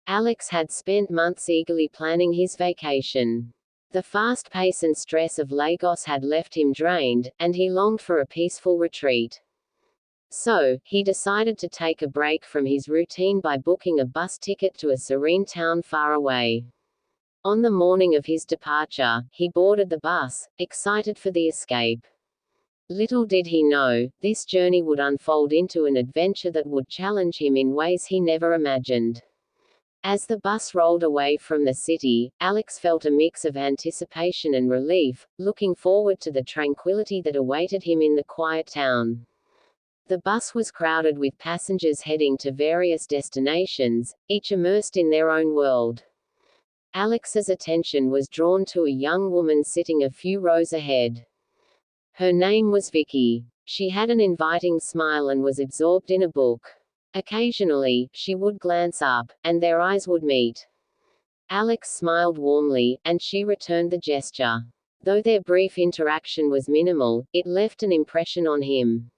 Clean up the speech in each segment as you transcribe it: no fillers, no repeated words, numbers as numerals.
Alex had spent months eagerly planning his vacation. The fast pace and stress of Lagos had left him drained, and he longed for a peaceful retreat. So, he decided to take a break from his routine by booking a bus ticket to a serene town far away. On the morning of his departure, he boarded the bus, excited for the escape. Little did he know, this journey would unfold into an adventure that would challenge him in ways he never imagined. As the bus rolled away from the city, Alex felt a mix of anticipation and relief, looking forward to the tranquility that awaited him in the quiet town. The bus was crowded with passengers heading to various destinations, each immersed in their own world. Alex's attention was drawn to a young woman sitting a few rows ahead. Her name was Vicky. She had an inviting smile and was absorbed in a book. Occasionally, she would glance up, and their eyes would meet. Alex smiled warmly, and she returned the gesture. Though their brief interaction was minimal, it left an impression on him.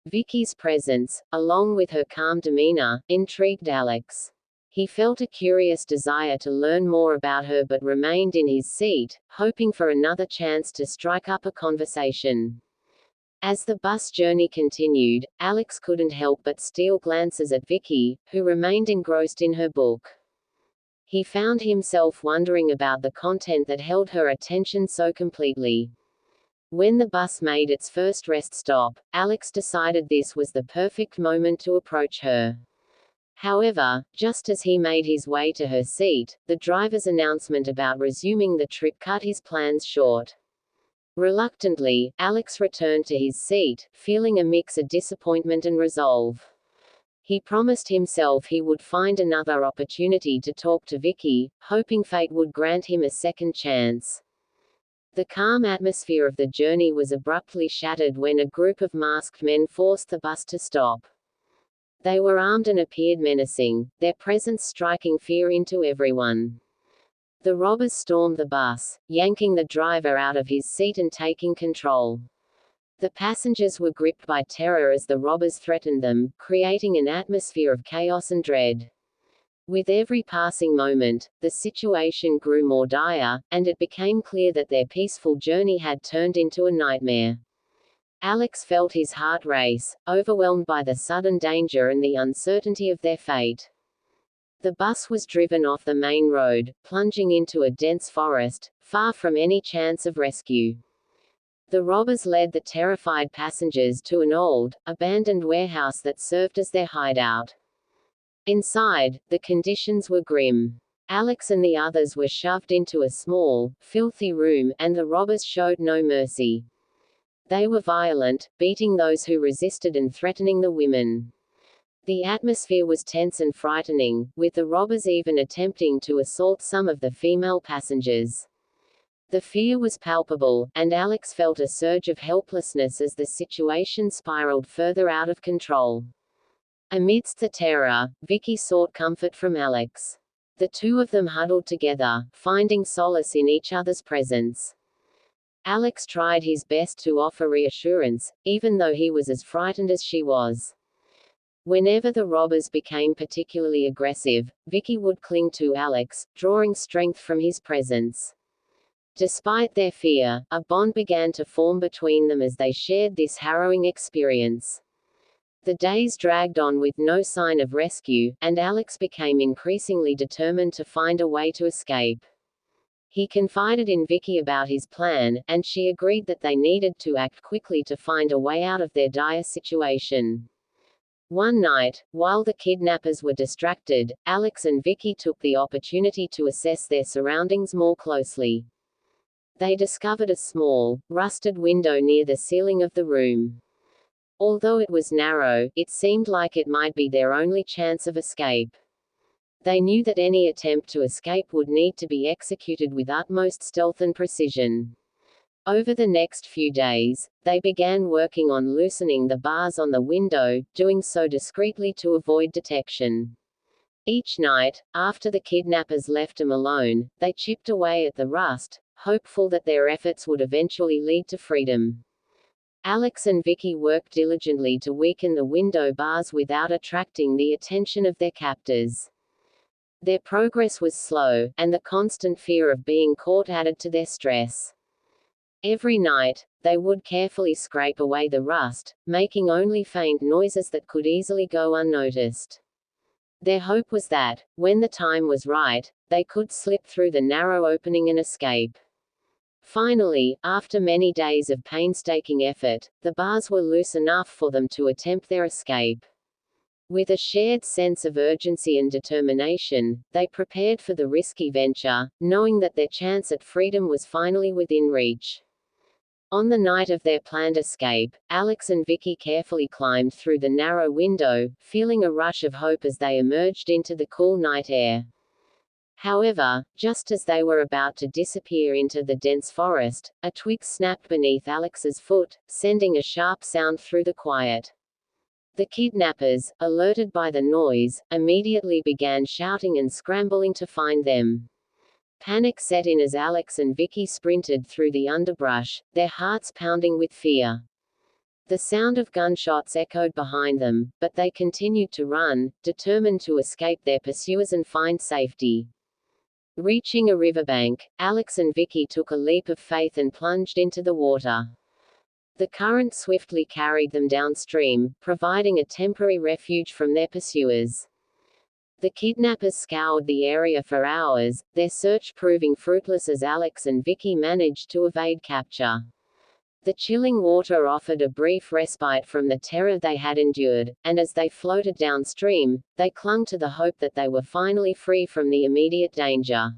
Vicky's presence, along with her calm demeanor, intrigued Alex. He felt a curious desire to learn more about her but remained in his seat, hoping for another chance to strike up a conversation. As the bus journey continued, Alex couldn't help but steal glances at Vicky, who remained engrossed in her book. He found himself wondering about the content that held her attention so completely. When the bus made its first rest stop, Alex decided this was the perfect moment to approach her. However, just as he made his way to her seat, the driver's announcement about resuming the trip cut his plans short. Reluctantly, Alex returned to his seat, feeling a mix of disappointment and resolve. He promised himself he would find another opportunity to talk to Vicky, hoping fate would grant him a second chance. The calm atmosphere of the journey was abruptly shattered when a group of masked men forced the bus to stop. They were armed and appeared menacing, their presence striking fear into everyone. The robbers stormed the bus, yanking the driver out of his seat and taking control. The passengers were gripped by terror as the robbers threatened them, creating an atmosphere of chaos and dread. With every passing moment, the situation grew more dire, and it became clear that their peaceful journey had turned into a nightmare. Alex felt his heart race, overwhelmed by the sudden danger and the uncertainty of their fate. The bus was driven off the main road, plunging into a dense forest, far from any chance of rescue. The robbers led the terrified passengers to an old, abandoned warehouse that served as their hideout. Inside, the conditions were grim. Alex and the others were shoved into a small, filthy room, and the robbers showed no mercy. They were violent, beating those who resisted and threatening the women. The atmosphere was tense and frightening, with the robbers even attempting to assault some of the female passengers. The fear was palpable, and Alex felt a surge of helplessness as the situation spiraled further out of control. Amidst the terror, Vicky sought comfort from Alex. The two of them huddled together, finding solace in each other's presence. Alex tried his best to offer reassurance, even though he was as frightened as she was. Whenever the robbers became particularly aggressive, Vicky would cling to Alex, drawing strength from his presence. Despite their fear, a bond began to form between them as they shared this harrowing experience. The days dragged on with no sign of rescue, and Alex became increasingly determined to find a way to escape. He confided in Vicky about his plan, and she agreed that they needed to act quickly to find a way out of their dire situation. One night, while the kidnappers were distracted, Alex and Vicky took the opportunity to assess their surroundings more closely. They discovered a small, rusted window near the ceiling of the room. Although it was narrow, it seemed like it might be their only chance of escape. They knew that any attempt to escape would need to be executed with utmost stealth and precision. Over the next few days, they began working on loosening the bars on the window, doing so discreetly to avoid detection. Each night, after the kidnappers left them alone, they chipped away at the rust, hopeful that their efforts would eventually lead to freedom. Alex and Vicky worked diligently to weaken the window bars without attracting the attention of their captors. Their progress was slow, and the constant fear of being caught added to their stress. Every night, they would carefully scrape away the rust, making only faint noises that could easily go unnoticed. Their hope was that, when the time was right, they could slip through the narrow opening and escape. Finally, after many days of painstaking effort, the bars were loose enough for them to attempt their escape. With a shared sense of urgency and determination, they prepared for the risky venture, knowing that their chance at freedom was finally within reach. On the night of their planned escape, Alex and Vicky carefully climbed through the narrow window, feeling a rush of hope as they emerged into the cool night air. However, just as they were about to disappear into the dense forest, a twig snapped beneath Alex's foot, sending a sharp sound through the quiet. The kidnappers, alerted by the noise, immediately began shouting and scrambling to find them. Panic set in as Alex and Vicky sprinted through the underbrush, their hearts pounding with fear. The sound of gunshots echoed behind them, but they continued to run, determined to escape their pursuers and find safety. Reaching a riverbank, Alex and Vicky took a leap of faith and plunged into the water. The current swiftly carried them downstream, providing a temporary refuge from their pursuers. The kidnappers scoured the area for hours, their search proving fruitless as Alex and Vicky managed to evade capture. The chilling water offered a brief respite from the terror they had endured, and as they floated downstream, they clung to the hope that they were finally free from the immediate danger.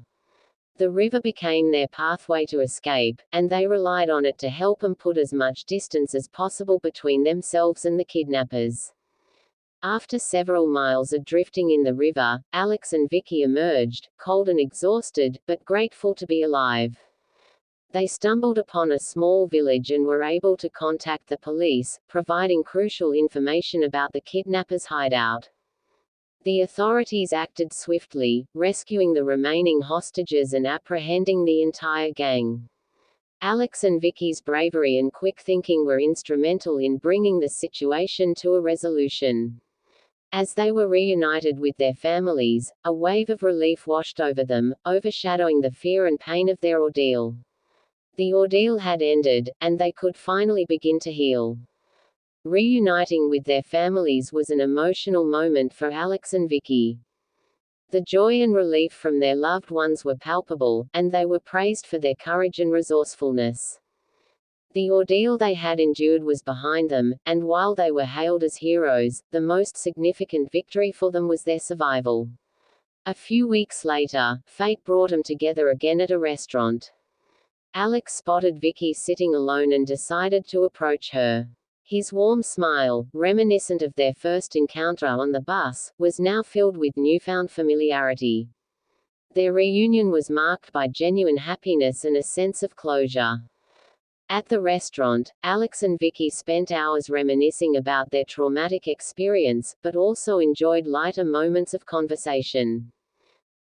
The river became their pathway to escape, and they relied on it to help them put as much distance as possible between themselves and the kidnappers. After several miles of drifting in the river, Alex and Vicky emerged, cold and exhausted, but grateful to be alive. They stumbled upon a small village and were able to contact the police, providing crucial information about the kidnappers' hideout. The authorities acted swiftly, rescuing the remaining hostages and apprehending the entire gang. Alex and Vicky's bravery and quick thinking were instrumental in bringing the situation to a resolution. As they were reunited with their families, a wave of relief washed over them, overshadowing the fear and pain of their ordeal. The ordeal had ended, and they could finally begin to heal. Reuniting with their families was an emotional moment for Alex and Vicky. The joy and relief from their loved ones were palpable, and they were praised for their courage and resourcefulness. The ordeal they had endured was behind them, and while they were hailed as heroes, the most significant victory for them was their survival. A few weeks later, fate brought them together again at a restaurant. Alex spotted Vicky sitting alone and decided to approach her. His warm smile, reminiscent of their first encounter on the bus, was now filled with newfound familiarity. Their reunion was marked by genuine happiness and a sense of closure. At the restaurant, Alex and Vicky spent hours reminiscing about their traumatic experience, but also enjoyed lighter moments of conversation.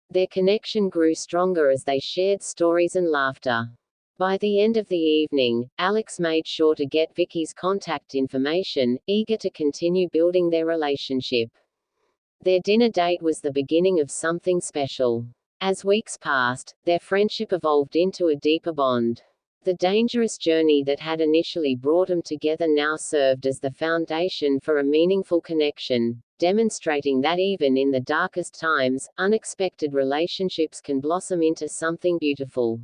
Their connection grew stronger as they shared stories and laughter. By the end of the evening, Alex made sure to get Vicky's contact information, eager to continue building their relationship. Their dinner date was the beginning of something special. As weeks passed, their friendship evolved into a deeper bond. The dangerous journey that had initially brought them together now served as the foundation for a meaningful connection, demonstrating that even in the darkest times, unexpected relationships can blossom into something beautiful.